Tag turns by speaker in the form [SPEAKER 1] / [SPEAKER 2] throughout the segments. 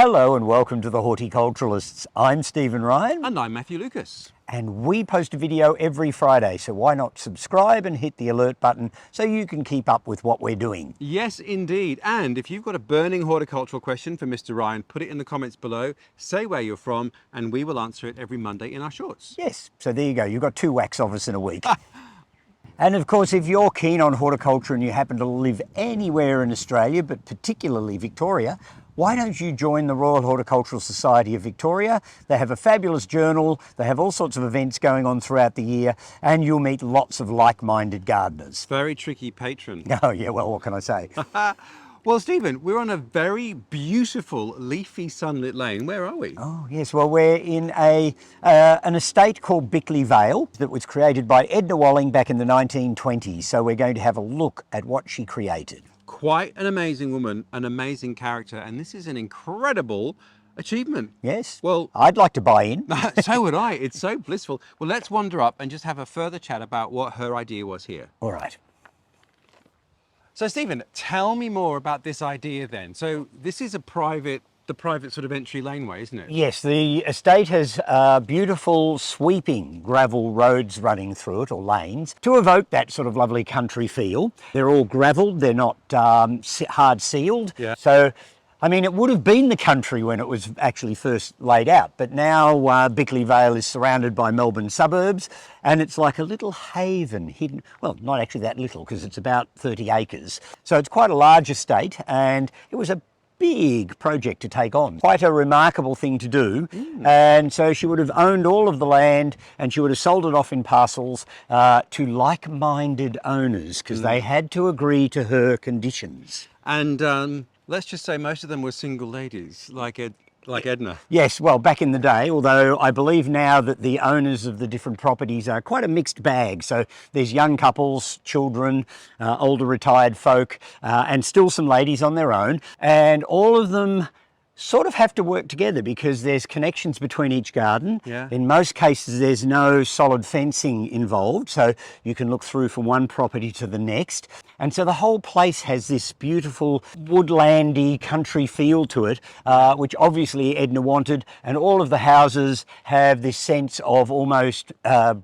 [SPEAKER 1] Hello and welcome to the Horti-Culturalists. I'm Stephen Ryan.
[SPEAKER 2] And I'm Matthew Lucas.
[SPEAKER 1] And we post a video every Friday, so why not subscribe and hit the alert button so you can keep up with what we're doing.
[SPEAKER 2] Yes, indeed. And if you've got a burning horticultural question for Mr. Ryan, put it in the comments below, say where you're from, and we will answer it every Monday in our shorts.
[SPEAKER 1] Yes, so there you go. You've got 2 whacks of us in a week. And of course, if you're keen on horticulture and you happen to live anywhere in Australia, but particularly Victoria, why don't you join the Royal Horticultural Society of Victoria? They have a fabulous journal, they have all sorts of events going on throughout the year, and you'll meet lots of like-minded gardeners.
[SPEAKER 2] Very tricky patron.
[SPEAKER 1] Oh yeah, well, what can I say?
[SPEAKER 2] Well, Stephen, we're on a very beautiful, leafy, sunlit lane. Where are we?
[SPEAKER 1] Oh yes, well, we're in an estate called Bickleigh Vale that was created by Edna Walling back in the 1920s. So we're going to have a look at what she created.
[SPEAKER 2] Quite an amazing woman, an amazing character, and this is an incredible achievement.
[SPEAKER 1] Yes,
[SPEAKER 2] well,
[SPEAKER 1] I'd like to buy in.
[SPEAKER 2] So would I. It's so blissful. Well, let's wander up and just have a further chat about what her idea was here.
[SPEAKER 1] All right.
[SPEAKER 2] So Stephen, tell me more about this idea then. So this is the private sort of entry laneway, isn't it?
[SPEAKER 1] Yes, the estate has beautiful sweeping gravel roads running through it, or lanes, to evoke that sort of lovely country feel. They're all gravelled, they're not hard sealed.
[SPEAKER 2] Yeah.
[SPEAKER 1] So, I mean, it would have been the country when it was actually first laid out, but now Bickleigh Vale is surrounded by Melbourne suburbs, and it's like a little haven hidden, well, not actually that little, because it's about 30 acres. So it's quite a large estate, and it was a big project to take on. Quite a remarkable thing to do. And so she would have owned all of the land and she would have sold it off in parcels to like-minded owners because they had to agree to her conditions.
[SPEAKER 2] And let's just say most of them were single ladies, like Edna.
[SPEAKER 1] Yes, well, back in the day, although I believe now that the owners of the different properties are quite a mixed bag. So there's young couples, children, older retired folk, and still some ladies on their own. And all of them sort of have to work together because there's connections between each garden.
[SPEAKER 2] Yeah.
[SPEAKER 1] In most cases, there's no solid fencing involved, so you can look through from one property to the next. And so the whole place has this beautiful woodlandy country feel to it, which obviously Edna wanted. And all of the houses have this sense of almost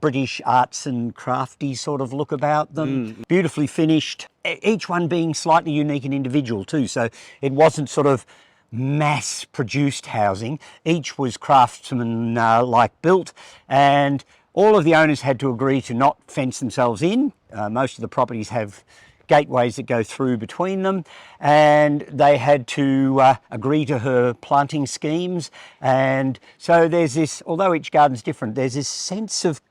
[SPEAKER 1] British arts and crafty sort of look about them. Beautifully finished, each one being slightly unique and individual too. So it wasn't sort of mass-produced housing. Each was craftsman-like built, and all of the owners had to agree to not fence themselves in. Most of the properties have gateways that go through between them, and they had to agree to her planting schemes. And so there's this, although each garden's different, there's this sense of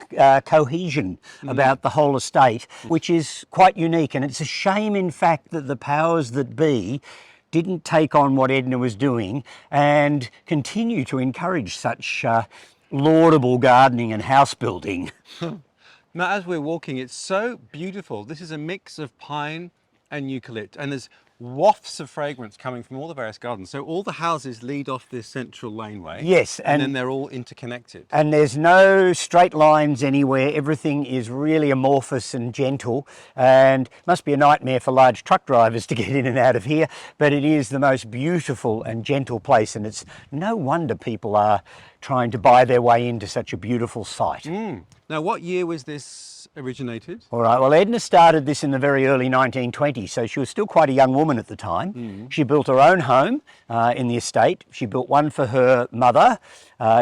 [SPEAKER 1] cohesion about the whole estate, which is quite unique. And it's a shame, in fact, that the powers that be didn't take on what Edna was doing and continue to encourage such laudable gardening and house building.
[SPEAKER 2] Now, as we're walking, it's so beautiful. This is a mix of pine and eucalypt, and there's wafts of fragrance coming from all the various gardens. So all the houses lead off this central laneway.
[SPEAKER 1] Yes.
[SPEAKER 2] And then they're all interconnected.
[SPEAKER 1] And there's no straight lines anywhere. Everything is really amorphous and gentle, and must be a nightmare for large truck drivers to get in and out of here. But it is the most beautiful and gentle place, and it's no wonder people are trying to buy their way into such a beautiful site.
[SPEAKER 2] Now, what year was this originated?
[SPEAKER 1] All right, well, Edna started this in the very early 1920s, so she was still quite a young woman at the time. She built her own home in the estate. She built one for her mother.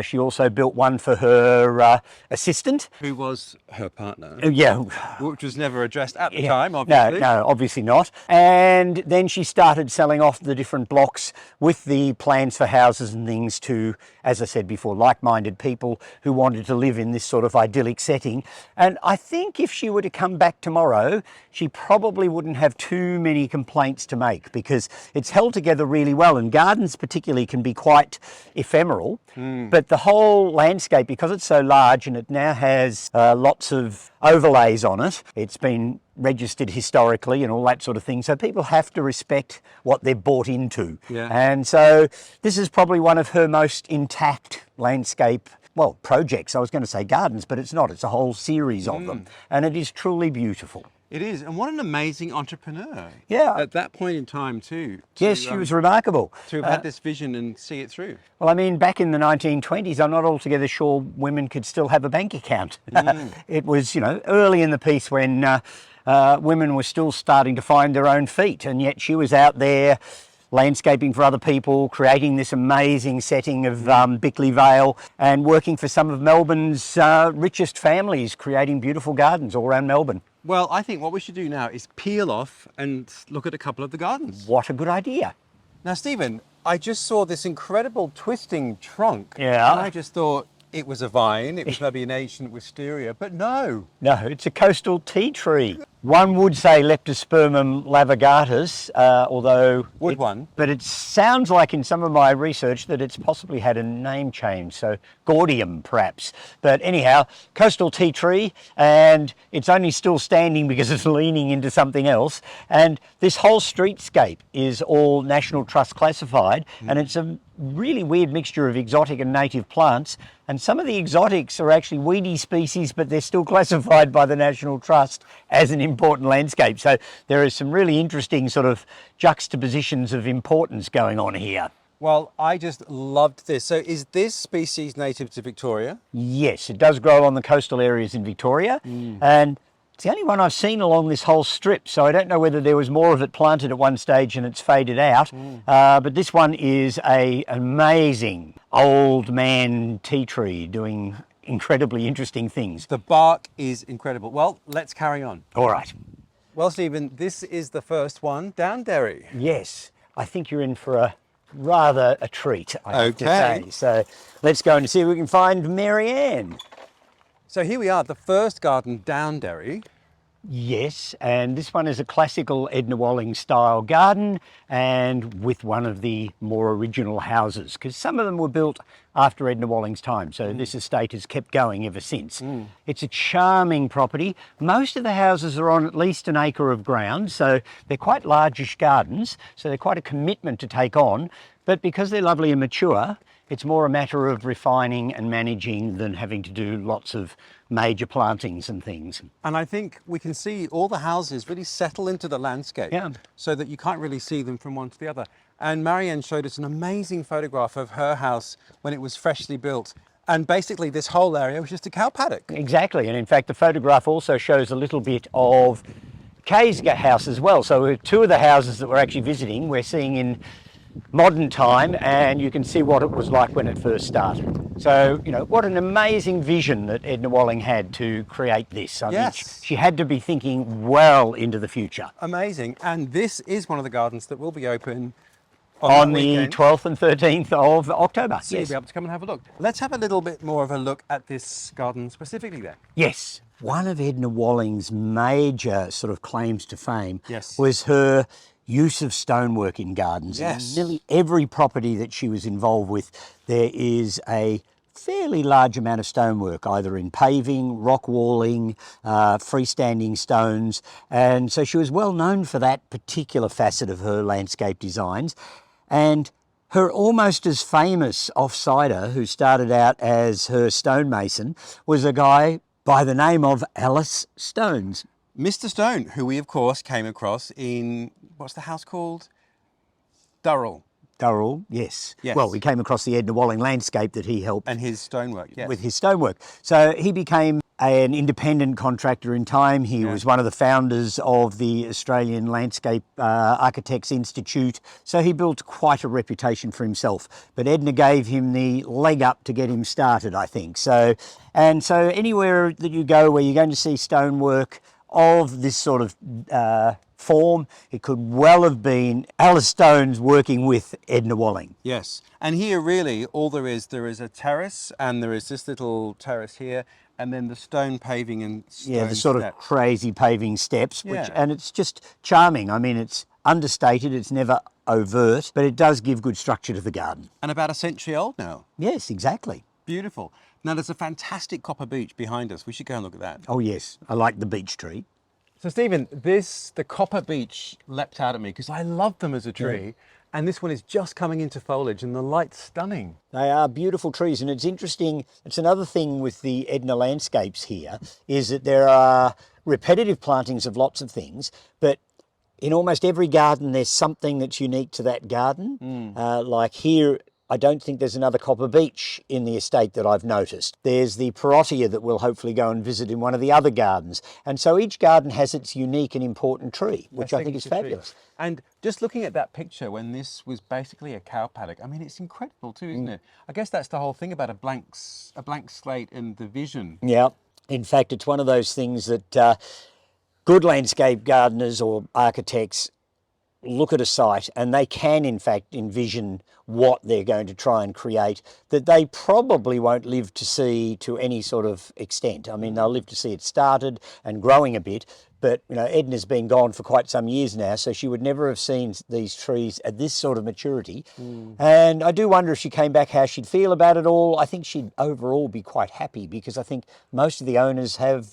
[SPEAKER 1] She also built one for her assistant.
[SPEAKER 2] Who was her partner?
[SPEAKER 1] Yeah.
[SPEAKER 2] Which was never addressed at the time, obviously.
[SPEAKER 1] No, obviously not. And then she started selling off the different blocks with the plans for houses and things to, as I said before, like-minded people who wanted to live in this sort of idyllic setting. And I think if she were to come back tomorrow, she probably wouldn't have too many complaints to make because it's held together really well, and gardens particularly can be quite ephemeral. But the whole landscape, because it's so large and it now has lots of overlays on it, it's been registered historically and all that sort of thing, so people have to respect what they're bought into.
[SPEAKER 2] Yeah.
[SPEAKER 1] And so this is probably one of her most intact landscape, well, projects. I was going to say gardens, but it's not. It's a whole series of them, and it is truly beautiful.
[SPEAKER 2] It is, and what an amazing entrepreneur.
[SPEAKER 1] Yeah.
[SPEAKER 2] At that point in time too.
[SPEAKER 1] Yes, she was remarkable.
[SPEAKER 2] To have had this vision and see it through.
[SPEAKER 1] Well, I mean, back in the 1920s, I'm not altogether sure women could still have a bank account. It was, you know, early in the piece when women were still starting to find their own feet, and yet she was out there landscaping for other people, creating this amazing setting of Bickleigh Vale, and working for some of Melbourne's richest families, creating beautiful gardens all around Melbourne.
[SPEAKER 2] Well, I think what we should do now is peel off and look at a couple of the gardens.
[SPEAKER 1] What a good idea.
[SPEAKER 2] Now, Stephen, I just saw this incredible twisting trunk.
[SPEAKER 1] Yeah.
[SPEAKER 2] And I just thought it was a vine, it was maybe an ancient wisteria, but no.
[SPEAKER 1] No, it's a coastal tea tree. One would say Leptospermum laevigatus, although...
[SPEAKER 2] Would one?
[SPEAKER 1] But it sounds like in some of my research that it's possibly had a name change, so Gaudium perhaps. But anyhow, coastal tea tree, and it's only still standing because it's leaning into something else. And this whole streetscape is all National Trust classified, and it's a really weird mixture of exotic and native plants. And some of the exotics are actually weedy species, but they're still classified by the National Trust as an important landscape. So there are some really interesting sort of juxtapositions of importance going on here.
[SPEAKER 2] Well, I just loved this. So is this species native to Victoria?
[SPEAKER 1] Yes, it does grow on the coastal areas in Victoria, and it's the only one I've seen along this whole strip, so I don't know whether there was more of it planted at one stage and it's faded out. But this one is an amazing old man tea tree doing incredibly interesting things.
[SPEAKER 2] The bark is incredible. Well, let's carry on.
[SPEAKER 1] All right.
[SPEAKER 2] Well, Stephen, this is the first one, Downderry.
[SPEAKER 1] Yes, I think you're in for a treat, I have to
[SPEAKER 2] Okay.
[SPEAKER 1] say. So let's go and see if we can find Marianne.
[SPEAKER 2] So here we are, the first garden, Downderry.
[SPEAKER 1] Yes, and this one is a classical Edna Walling style garden, and with one of the more original houses, because some of them were built after Edna Walling's time, so this estate has kept going ever since. It's a charming property. Most of the houses are on at least an acre of ground, so they're quite largish gardens, so they're quite a commitment to take on, but because they're lovely and mature, it's more a matter of refining and managing than having to do lots of major plantings and things.
[SPEAKER 2] And I think we can see all the houses really settle into the landscape,
[SPEAKER 1] Yeah.
[SPEAKER 2] so that you can't really see them from one to the other. And Marianne showed us an amazing photograph of her house when it was freshly built. And basically this whole area was just a cow paddock.
[SPEAKER 1] Exactly, and in fact the photograph also shows a little bit of Kay's house as well. So two of the houses that we're actually visiting, we're seeing in modern time, and you can see what it was like when it first started. So, you know, what an amazing vision that Edna Walling had to create this. I mean, she had to be thinking well into the future.
[SPEAKER 2] Amazing. And this is one of the gardens that will be open
[SPEAKER 1] On
[SPEAKER 2] that
[SPEAKER 1] the
[SPEAKER 2] weekend.
[SPEAKER 1] 12th and 13th of October.
[SPEAKER 2] So you'll be able to come and have a look. Let's have a little bit more of a look at this garden specifically then.
[SPEAKER 1] Yes. One of Edna Walling's major sort of claims to fame
[SPEAKER 2] Yes.
[SPEAKER 1] was her use of stonework in gardens.
[SPEAKER 2] Yes.
[SPEAKER 1] In nearly every property that she was involved with, there is a fairly large amount of stonework, either in paving, rock walling, freestanding stones. And so she was well known for that particular facet of her landscape designs. And her almost as famous offsider, who started out as her stonemason, was a guy by the name of Alice Stones.
[SPEAKER 2] Mr. Stone, who we of course came across in, what's the house called? Durrell.
[SPEAKER 1] Durrell, yes.
[SPEAKER 2] Yes.
[SPEAKER 1] Well, we came across the Edna Walling landscape that he helped
[SPEAKER 2] And his stonework, yes.
[SPEAKER 1] with his stonework. So he became an independent contractor in time. He was one of the founders of the Australian Landscape Architects Institute. So he built quite a reputation for himself. But Edna gave him the leg up to get him started, I think. So anywhere that you go where you're going to see stonework of this sort of form, it could well have been Alice Stones working with Edna Walling.
[SPEAKER 2] Yes. And here really all there is a terrace, and there is this little terrace here, and then the stone paving and stone
[SPEAKER 1] The sort of
[SPEAKER 2] steps.
[SPEAKER 1] crazy paving steps,
[SPEAKER 2] Yeah.
[SPEAKER 1] and it's just charming. I mean, it's understated, it's never overt, but it does give good structure to the garden.
[SPEAKER 2] And about a century old now.
[SPEAKER 1] Yes, exactly.
[SPEAKER 2] Beautiful. Now there's a fantastic copper beech behind us. We should go and look at that.
[SPEAKER 1] Oh yes, I like the beech tree.
[SPEAKER 2] So Stephen, the copper beech leapt out at me because I love them as a tree. And this one is just coming into foliage and the light's stunning.
[SPEAKER 1] They are beautiful trees, and it's interesting. It's another thing with the Edna landscapes here is that there are repetitive plantings of lots of things, but in almost every garden there's something that's unique to that garden. Like here, I don't think there's another copper beech in the estate that I've noticed. There's the Partia that we'll hopefully go and visit in one of the other gardens. And so each garden has its unique and important tree, which I think is fabulous.
[SPEAKER 2] And just looking at that picture when this was basically a cow paddock, I mean, it's incredible too, isn't it? I guess that's the whole thing about a blank slate and the vision.
[SPEAKER 1] Yeah. In fact, it's one of those things that good landscape gardeners or architects look at a site and they can in fact envision what they're going to try and create that they probably won't live to see to any sort of extent. I mean, they'll live to see it started and growing a bit, but you know, Edna's been gone for quite some years now, so she would never have seen these trees at this sort of maturity. And I do wonder if she came back how she'd feel about it all. I think she'd overall be quite happy, because I think most of the owners have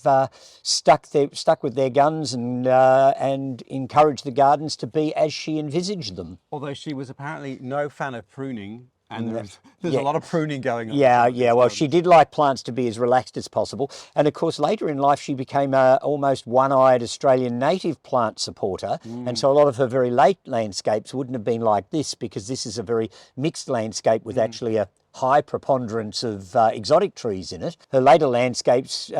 [SPEAKER 1] stuck with their guns and encouraged the gardens to be as she envisaged them.
[SPEAKER 2] Although she was apparently no fan of pruning, and there's a lot of pruning going on.
[SPEAKER 1] Yeah. Well, she did like plants to be as relaxed as possible. And of course, later in life, she became a almost one-eyed Australian native plant supporter. And so a lot of her very late landscapes wouldn't have been like this, because this is a very mixed landscape with actually a high preponderance of exotic trees in it. Her later landscapes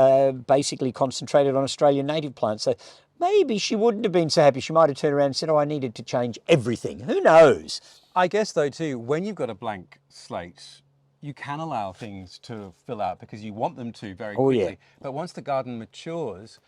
[SPEAKER 1] basically concentrated on Australian native plants. So maybe she wouldn't have been so happy. She might have turned around and said, oh, I needed to change everything. Who knows?
[SPEAKER 2] I guess though too, when you've got a blank slate, you can allow things to fill out because you want them to very quickly.
[SPEAKER 1] Yeah.
[SPEAKER 2] But once the garden matures,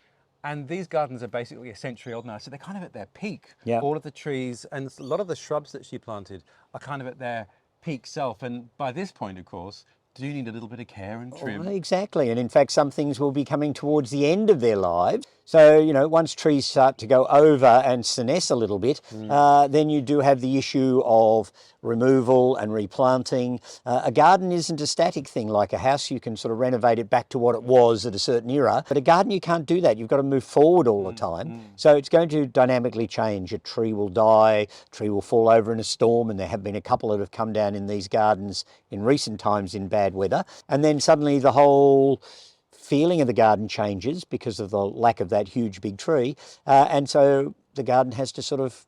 [SPEAKER 2] and these gardens are basically a century old now, so they're kind of at their peak.
[SPEAKER 1] Yeah.
[SPEAKER 2] All of the trees and a lot of the shrubs that she planted are kind of at their peak self. And by this point, of course, do need a little bit of care and trim.
[SPEAKER 1] Well, exactly. And in fact, some things will be coming towards the end of their lives. So, you know, once trees start to go over and senesce a little bit, then you do have the issue of removal and replanting. A garden isn't a static thing like a house. You can sort of renovate it back to what it was at a certain era. But a garden, you can't do that. You've got to move forward all the time. So it's going to dynamically change. A tree will die, a tree will fall over in a storm, and there have been a couple that have come down in these gardens in recent times in bad weather. And then suddenly the whole feeling of the garden changes because of the lack of that huge big tree, and so the garden has to sort of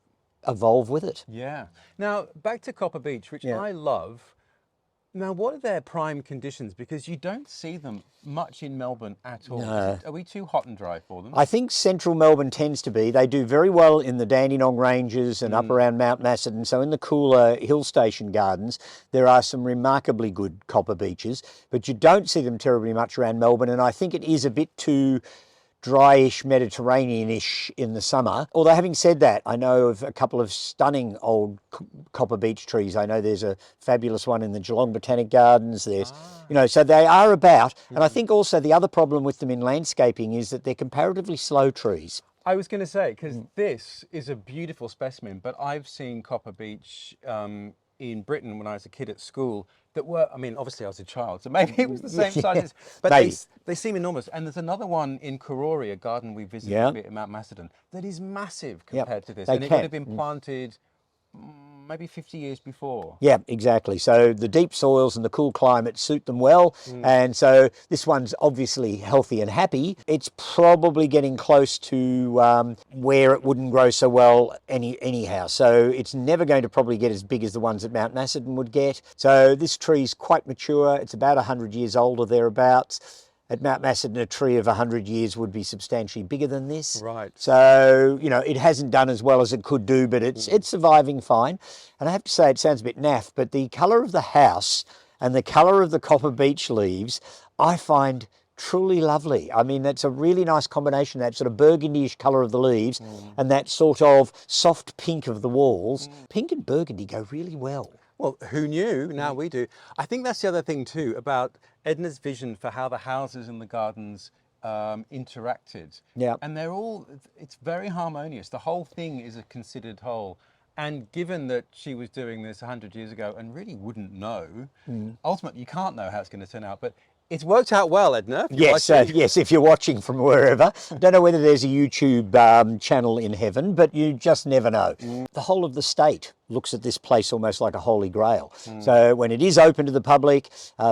[SPEAKER 1] evolve with it.
[SPEAKER 2] Yeah. Now back to copper beech, which I love. Now, what are their prime conditions? Because you don't see them much in Melbourne at all.
[SPEAKER 1] No.
[SPEAKER 2] Are we too hot and dry for them?
[SPEAKER 1] I think central Melbourne tends to be. They do very well in the Dandenong Ranges and up around Mount Macedon. So in the cooler hill station gardens, there are some remarkably good copper beeches, but you don't see them terribly much around Melbourne. And I think it is a bit too dryish, Mediterranean-ish in the summer. Although having said that, I know of a couple of stunning old copper beech trees. I know there's a fabulous one in the Geelong Botanic Gardens. There's, you know, so they are about. And I think also the other problem with them in landscaping is that they're comparatively slow trees.
[SPEAKER 2] I was going to say, because this is a beautiful specimen, but I've seen copper beech in Britain when I was a kid at school that were, I mean, obviously I was a child, so maybe it was the same size as, but they seem enormous. And there's another one in Karori, a garden we visited a bit in Mount Macedon, that is massive compared to this. And it would have been planted maybe 50 years before.
[SPEAKER 1] Yeah, exactly. So the deep soils and the cool climate suit them well. And so this one's obviously healthy and happy. It's probably getting close to where it wouldn't grow so well anyhow. So it's never going to probably get as big as the ones that Mount Macedon would get. So this tree's quite mature. It's about 100 years old or thereabouts. At Mount Macedon, a tree of 100 years would be substantially bigger than this.
[SPEAKER 2] Right.
[SPEAKER 1] So, you know, it hasn't done as well as it could do, but it's surviving fine. And I have to say, it sounds a bit naff, but the colour of the house and the colour of the copper beech leaves, I find truly lovely. I mean, that's a really nice combination, that sort of burgundy-ish colour of the leaves and that sort of soft pink of the walls. Pink and burgundy go really well.
[SPEAKER 2] Well, who knew? Now we do. I think that's the other thing too about Edna's vision for how the houses and the gardens interacted.
[SPEAKER 1] Yeah.
[SPEAKER 2] And it's very harmonious. The whole thing is a considered whole. And given that she was doing this 100 years ago and really wouldn't know, ultimately you can't know how it's going to turn out, but It's worked out well, Edna. if you're
[SPEAKER 1] Yes,
[SPEAKER 2] watching.
[SPEAKER 1] yes, if you're watching from wherever. Don't know whether there's a YouTube channel in heaven, but you just never know. The whole of the state looks at this place almost like a holy grail. So when it is open to the public,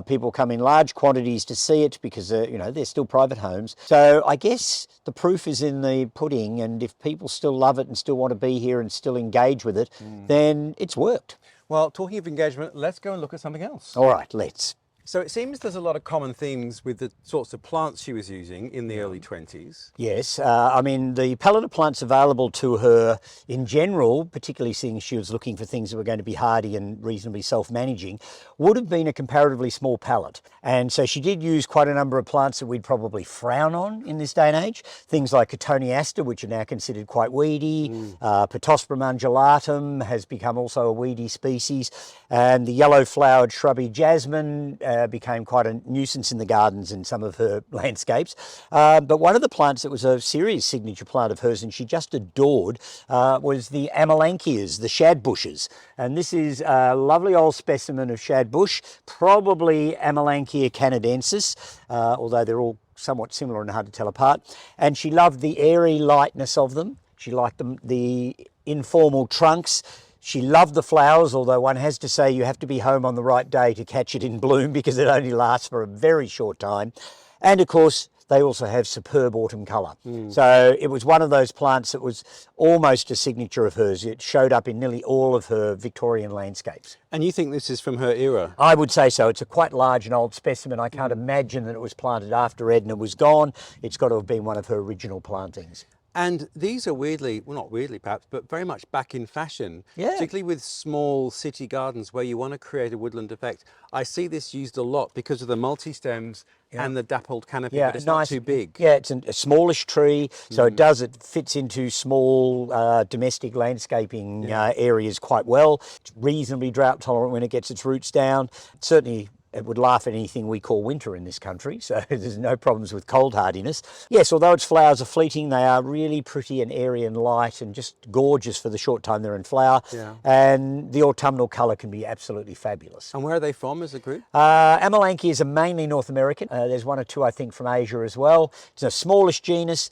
[SPEAKER 1] people come in large quantities to see it because, you know, they're still private homes. So I guess the proof is in the pudding, and if people still love it and still want to be here and still engage with it, then it's worked.
[SPEAKER 2] Well, talking of engagement, let's go and look at something else.
[SPEAKER 1] All right, let's.
[SPEAKER 2] So it seems there's a lot of common themes with the sorts of plants she was using in the early 20s.
[SPEAKER 1] Yes, I mean, the palette of plants available to her in general, particularly seeing she was looking for things that were going to be hardy and reasonably self-managing, would have been a comparatively small palette. And so she did use quite a number of plants that we'd probably frown on in this day and age. Things like Cotoneaster, which are now considered quite weedy. Pittosporum undulatum has become also a weedy species. And the yellow-flowered shrubby jasmine became quite a nuisance in the gardens in some of her landscapes. But one of the plants that was a serious signature plant of hers and she just adored was the amelanchias, the shad bushes. And this is a lovely old specimen of shad bush, probably Amelanchia canadensis, although they're all somewhat similar and hard to tell apart. And she loved the airy lightness of them. She liked them, the informal trunks. She loved the flowers, although one has to say you have to be home on the right day to catch it in bloom because it only lasts for a very short time. And of course, they also have superb autumn colour. So it was one of those plants that was almost a signature of hers. It showed up in nearly all of her Victorian landscapes.
[SPEAKER 2] And you think this is from her era?
[SPEAKER 1] I would say so. It's a quite large and old specimen. I can't imagine that it was planted after Edna was gone. It's got to have been one of her original plantings.
[SPEAKER 2] And these are weirdly, well, not weirdly perhaps, but very much back in fashion,
[SPEAKER 1] Yeah.
[SPEAKER 2] particularly with small city gardens where you want to create a woodland effect. I see this used a lot because of the multi-stems and the dappled canopy, but it's not too big.
[SPEAKER 1] Yeah, it's a smallish tree, so it fits into small domestic landscaping areas quite well. It's reasonably drought tolerant when it gets its roots down. Certainly it would laugh at anything we call winter in this country, so there's no problems with cold hardiness. Yes, although its flowers are fleeting, they are really pretty and airy and light and just gorgeous for the short time they're in flower.
[SPEAKER 2] Yeah.
[SPEAKER 1] And the autumnal colour can be absolutely fabulous.
[SPEAKER 2] And where are they from as a group?
[SPEAKER 1] Amelanchias are mainly North American. There's one or two, I think, from Asia as well. It's a smallish genus.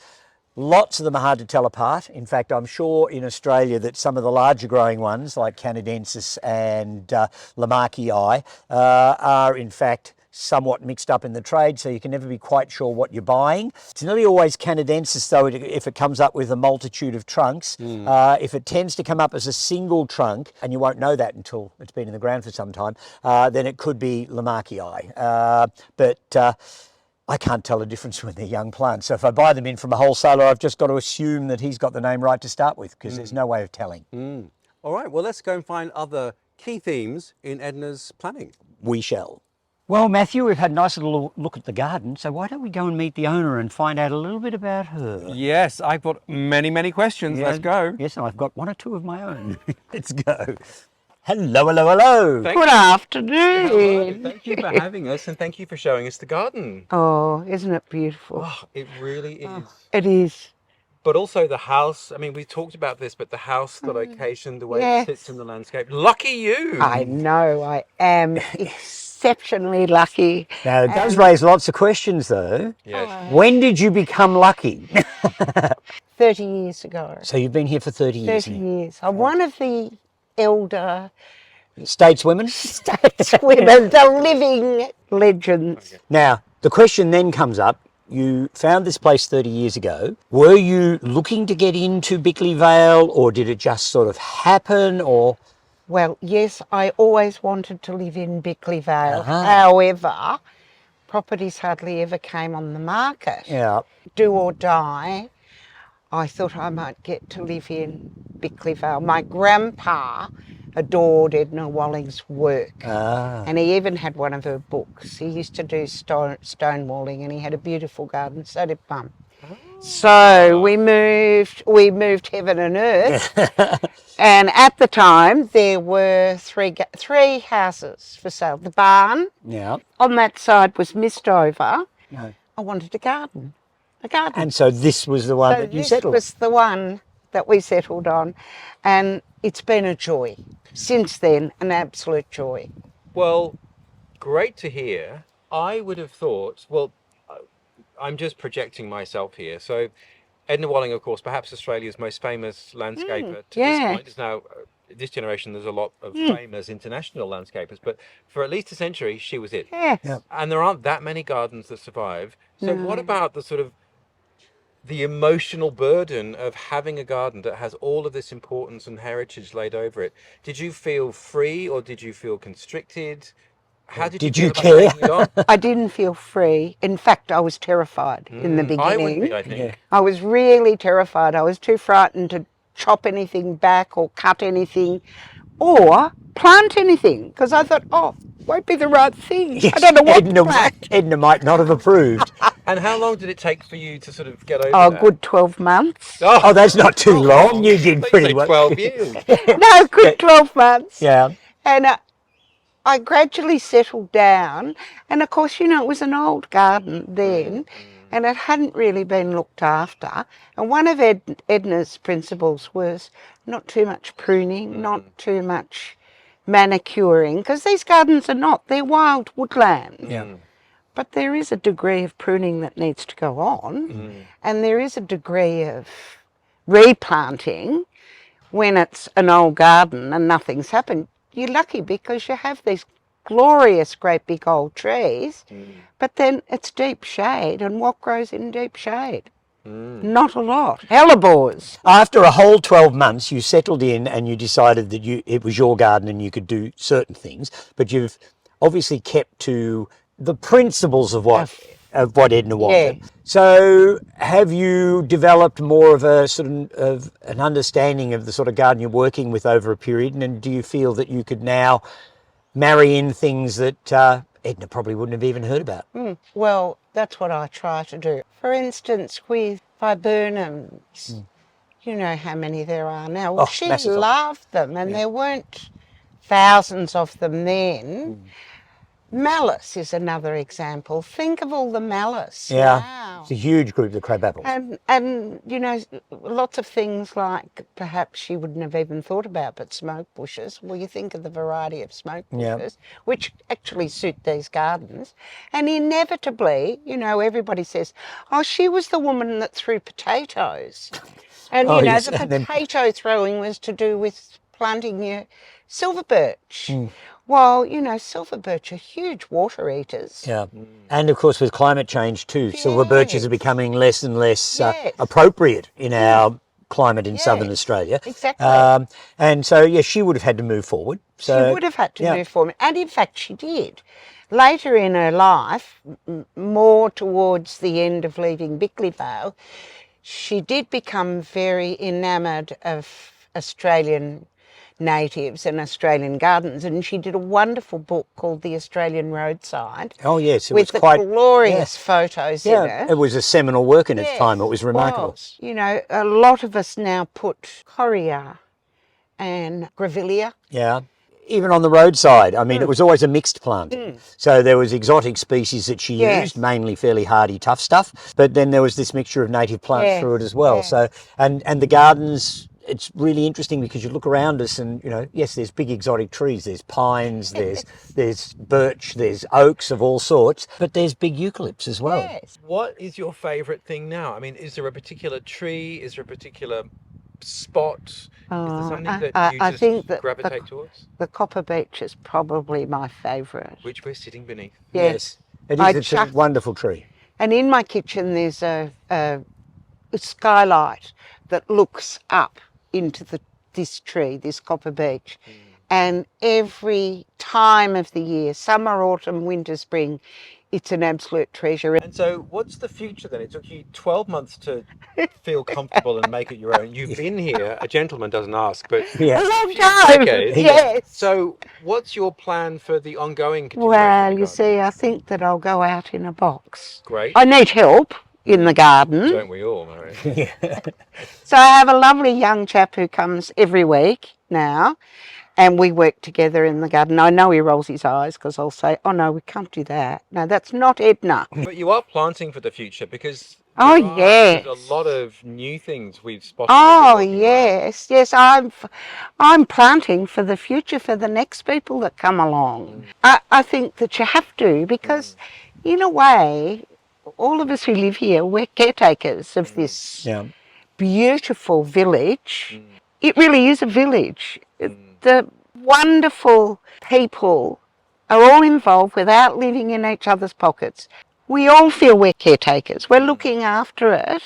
[SPEAKER 1] Lots of them are hard to tell apart. In fact, I'm sure in Australia that some of the larger growing ones, like Canadensis and Lamarckii, are in fact somewhat mixed up in the trade, so you can never be quite sure what you're buying. It's nearly always Canadensis, though, if it comes up with a multitude of trunks. If it tends to come up as a single trunk, and you won't know that until it's been in the ground for some time, then it could be Lamarckii. But I can't tell the difference when they're young plants. So if I buy them in from a wholesaler, I've just got to assume that he's got the name right to start with because there's no way of telling.
[SPEAKER 2] All right, well, let's go and find other key themes in Edna's planning.
[SPEAKER 1] We shall. Well, Matthew, we've had a nice little look at the garden, so why don't we go and meet the owner and find out a little bit about her?
[SPEAKER 2] Yes, I've got many, many questions.
[SPEAKER 1] Yeah.
[SPEAKER 2] Let's go.
[SPEAKER 1] Yes, and I've got one or two of my own. Let's go. Hello, hello, hello.
[SPEAKER 3] Good afternoon.
[SPEAKER 2] Hello, thank you for having us and thank you for showing us the garden.
[SPEAKER 3] Oh, isn't it beautiful?
[SPEAKER 2] Oh, it really is.
[SPEAKER 3] It is.
[SPEAKER 2] But also the house, I mean, we talked about this, but the house, the location, the way
[SPEAKER 3] Yes.
[SPEAKER 2] it sits in the landscape. Lucky you!
[SPEAKER 3] I know I am exceptionally lucky.
[SPEAKER 1] Now, it does raise lots of questions, though.
[SPEAKER 2] Yes.
[SPEAKER 1] When did you become lucky?
[SPEAKER 3] 30 years ago.
[SPEAKER 1] So you've been here for 30 years
[SPEAKER 3] 30
[SPEAKER 1] now.
[SPEAKER 3] years. I'm one of the elder
[SPEAKER 1] Stateswomen?
[SPEAKER 3] stateswomen, the living legends.
[SPEAKER 1] Now, the question then comes up, you found this place 30 years ago. Were you looking to get into Bickleigh Vale or did it just sort of happen or?
[SPEAKER 3] Well, yes, I always wanted to live in Bickleigh Vale.
[SPEAKER 1] Uh-huh.
[SPEAKER 3] However, properties hardly ever came on the market.
[SPEAKER 1] Yeah.
[SPEAKER 3] Do or die, I thought I might get to live in Bickleigh Vale. My grandpa adored Edna Walling's work. And he even had one of her books. He used to do stonewalling and he had a beautiful garden, so did Mum. So we moved heaven and earth. And at the time there were three houses for sale. The barn,
[SPEAKER 1] Yeah.
[SPEAKER 3] on that side was missed over.
[SPEAKER 1] No.
[SPEAKER 3] I wanted a garden. garden.
[SPEAKER 1] And so this was the one that you settled on?
[SPEAKER 3] This was the one that we settled on, and it's been a joy. Since then, an absolute joy.
[SPEAKER 2] Well, great to hear. I would have thought, well, I'm just projecting myself here. So Edna Walling, of course, perhaps Australia's most famous landscaper to this point. Is now, this generation, there's a lot of famous international landscapers, but for at least a century, she was it.
[SPEAKER 3] Yes.
[SPEAKER 1] Yeah.
[SPEAKER 2] And there aren't that many gardens that survive. So what about the sort of the emotional burden of having a garden that has all of this importance and heritage laid over it? Did you feel free or did you feel constricted? How did you
[SPEAKER 1] care?
[SPEAKER 2] taking it on?
[SPEAKER 3] I didn't feel free. In fact, I was terrified in the beginning.
[SPEAKER 2] I would be, I think.
[SPEAKER 1] Yeah.
[SPEAKER 3] I was really terrified. I was too frightened to chop anything back or cut anything or plant anything because I thought, oh, won't be the right thing.
[SPEAKER 1] Yes,
[SPEAKER 3] I don't know what to plant.
[SPEAKER 1] Edna might not have approved.
[SPEAKER 2] And how long did it take for you to sort of get over
[SPEAKER 3] Oh,
[SPEAKER 2] that?
[SPEAKER 3] good 12 months.
[SPEAKER 1] Oh, that's not too long. You did
[SPEAKER 2] They
[SPEAKER 1] pretty
[SPEAKER 2] say
[SPEAKER 1] well.
[SPEAKER 2] 12 years.
[SPEAKER 3] No, good 12 months.
[SPEAKER 1] Yeah.
[SPEAKER 3] And I gradually settled down. And of course, you know, it was an old garden then and it hadn't really been looked after. And one of Edna's principles was not too much pruning, not too much manicuring, because these gardens are not, they're wild woodland.
[SPEAKER 1] Yeah.
[SPEAKER 3] But there is a degree of pruning that needs to go on, and there is a degree of replanting when it's an old garden and nothing's happened. You're lucky because you have these glorious great big old trees, but then it's deep shade, and what grows in deep shade? Not a lot. Hellebores.
[SPEAKER 1] After a whole 12 months, you settled in and you decided that it was your garden and you could do certain things, but you've obviously kept to the principles of what Edna wanted.
[SPEAKER 3] Yeah.
[SPEAKER 1] So have you developed more of a sort of an understanding of the sort of garden you're working with over a period, and do you feel that you could now marry in things that Edna probably wouldn't have even heard about?
[SPEAKER 3] Well, that's what I try to do. For instance, with viburnums, you know how many there are now. Well, she
[SPEAKER 1] massive.
[SPEAKER 3] loved them, and there weren't thousands of them then. Malice is another example. Think of all the malice now.
[SPEAKER 1] It's a huge group, the crabapple.
[SPEAKER 3] And you know, lots of things like perhaps she wouldn't have even thought about, but smoke bushes. Well, you think of the variety of smoke bushes, which actually suit these gardens. And inevitably, you know, everybody says, oh, she was the woman that threw potatoes. And, you know, the potato throwing was to do with planting your silver birch. Well, you know, silver birch are huge water eaters.
[SPEAKER 1] Yeah, and of course with climate change too, silver birches are becoming less and less appropriate in our climate in southern Australia.
[SPEAKER 3] Exactly.
[SPEAKER 1] And so, yes, she would have had to move forward. So,
[SPEAKER 3] she would have had to move forward, and in fact she did. Later in her life, more towards the end of leaving Bickleigh Vale, she did become very enamoured of Australian natives and Australian gardens, and she did a wonderful book called The Australian Roadside.
[SPEAKER 1] Oh yes, it
[SPEAKER 3] with
[SPEAKER 1] was quite
[SPEAKER 3] glorious photos in it.
[SPEAKER 1] It was a seminal work in its time. It was remarkable.
[SPEAKER 3] Was. You know, a lot of us now put coria and grevillea.
[SPEAKER 1] Yeah. Even on the roadside, I mean, it was always a mixed planting. So there was exotic species that she used, mainly fairly hardy, tough stuff. But then there was this mixture of native plants through it as well. So, and the gardens, it's really interesting because you look around us and, you know, yes, there's big exotic trees, there's pines, there's birch, there's oaks of all sorts, but there's big eucalypts as well.
[SPEAKER 3] Yes.
[SPEAKER 2] What is your favourite thing now? I mean, is there a particular tree? Is there a particular spot? Is there something that you
[SPEAKER 3] think that
[SPEAKER 2] gravitate towards?
[SPEAKER 3] The copper beech is probably my favourite.
[SPEAKER 2] Which we're sitting beneath.
[SPEAKER 1] Yes. It is. It's a wonderful tree.
[SPEAKER 3] And in my kitchen there's a skylight that looks up into this tree, this copper beech. And every time of the year, summer, autumn, winter, spring, it's an absolute treasure.
[SPEAKER 2] And so what's the future then? It took you 12 months to feel comfortable and make it your own. You've been here, a gentleman doesn't ask, but
[SPEAKER 3] A long time.
[SPEAKER 2] decades.
[SPEAKER 3] Yes.
[SPEAKER 2] So what's your plan for the ongoing continuation?
[SPEAKER 3] Well, you see, I think that I'll go out in a box.
[SPEAKER 2] Great.
[SPEAKER 3] I need help in the garden.
[SPEAKER 2] Don't we all, Mary?
[SPEAKER 3] So I have a lovely young chap who comes every week now, and we work together in the garden. I know he rolls his eyes because I'll say, oh no, we can't do that. No, that's not Edna.
[SPEAKER 2] But you are planting for the future because
[SPEAKER 3] yes.
[SPEAKER 2] there's a lot of new things we've spotted.
[SPEAKER 3] Oh yes, yes, I'm planting for the future for the next people that come along. I think that you have to, because in a way, all of us who live here, we're caretakers of this
[SPEAKER 1] Yeah.
[SPEAKER 3] beautiful village. It really is a village. The wonderful people are all involved without living in each other's pockets. We all feel we're caretakers. We're looking after it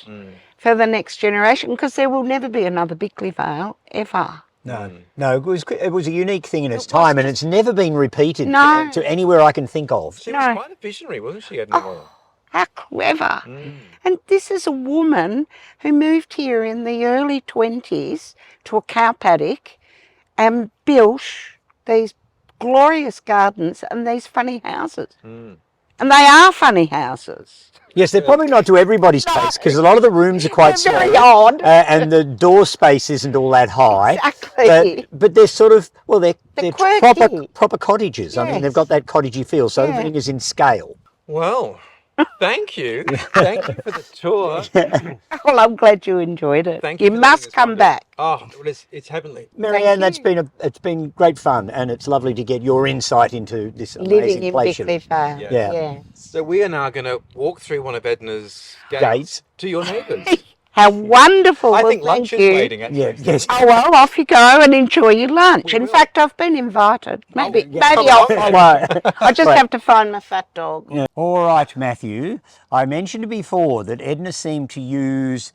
[SPEAKER 3] for the next generation, because there will never be another Bickleigh Vale, ever.
[SPEAKER 1] No, no, it was a unique thing in its time, and it's never been repeated to anywhere I can think of.
[SPEAKER 4] She was quite a visionary, wasn't she, Edna Walling?
[SPEAKER 3] How clever. And this is a woman who moved here in the early 20s to a cow paddock and built these glorious gardens and these funny houses. And they are funny houses.
[SPEAKER 1] Yes, they're probably not to everybody's taste, because a lot of the rooms are quite small.
[SPEAKER 3] Very odd.
[SPEAKER 1] And the door space isn't all that high.
[SPEAKER 3] Exactly.
[SPEAKER 1] But they're sort of, well, they're
[SPEAKER 3] quirky.
[SPEAKER 1] proper cottages. I mean, they've got that cottagey feel, so everything is in scale.
[SPEAKER 4] Well, thank you. Thank you for the tour.
[SPEAKER 3] Well, I'm glad you enjoyed it.
[SPEAKER 4] Thank you.
[SPEAKER 3] You
[SPEAKER 4] for
[SPEAKER 3] must
[SPEAKER 4] letting us
[SPEAKER 3] come
[SPEAKER 4] wander.
[SPEAKER 3] back.
[SPEAKER 4] Oh, well, it's heavenly.
[SPEAKER 1] Marianne, it's been great fun, and it's lovely to get your insight into this
[SPEAKER 3] Living
[SPEAKER 1] amazing
[SPEAKER 3] in
[SPEAKER 1] place.
[SPEAKER 3] Bickleigh Vale.
[SPEAKER 1] Yeah.
[SPEAKER 4] So we are now going to walk through one of Edna's gates
[SPEAKER 1] Gates.
[SPEAKER 4] to your neighbours.
[SPEAKER 3] How wonderful.
[SPEAKER 4] I
[SPEAKER 3] Well,
[SPEAKER 4] think lunch
[SPEAKER 3] thank
[SPEAKER 4] is
[SPEAKER 3] you.
[SPEAKER 4] waiting, actually.
[SPEAKER 1] Yeah, yes.
[SPEAKER 3] Oh, well, off you go and enjoy your lunch.
[SPEAKER 4] We
[SPEAKER 3] In
[SPEAKER 4] will.
[SPEAKER 3] fact, I've been invited. Maybe,
[SPEAKER 1] yeah.
[SPEAKER 3] maybe I'll follow. I just have to find my fat dog.
[SPEAKER 1] Yeah. All right, Matthew. I mentioned before that Edna seemed to use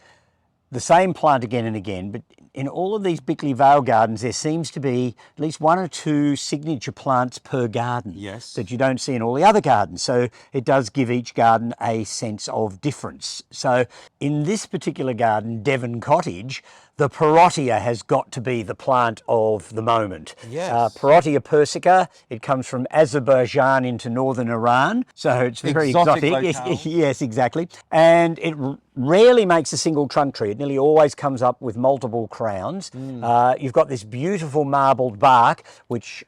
[SPEAKER 1] the same plant again and again, but in all of these Bickleigh Vale gardens, there seems to be at least one or two signature plants per garden.
[SPEAKER 2] Yes.
[SPEAKER 1] That you don't see in all the other gardens. So it does give each garden a sense of difference. So in this particular garden, Devon Cottage, the Partia has got to be the plant of the moment.
[SPEAKER 2] Yes.
[SPEAKER 1] Partia persica, it comes from Azerbaijan into northern Iran, so it's very
[SPEAKER 2] Exotic
[SPEAKER 1] exotic.
[SPEAKER 2] locale.
[SPEAKER 1] Yes, exactly. And it rarely makes a single trunk tree. It nearly always comes up with multiple crowns. You've got this beautiful marbled bark, which,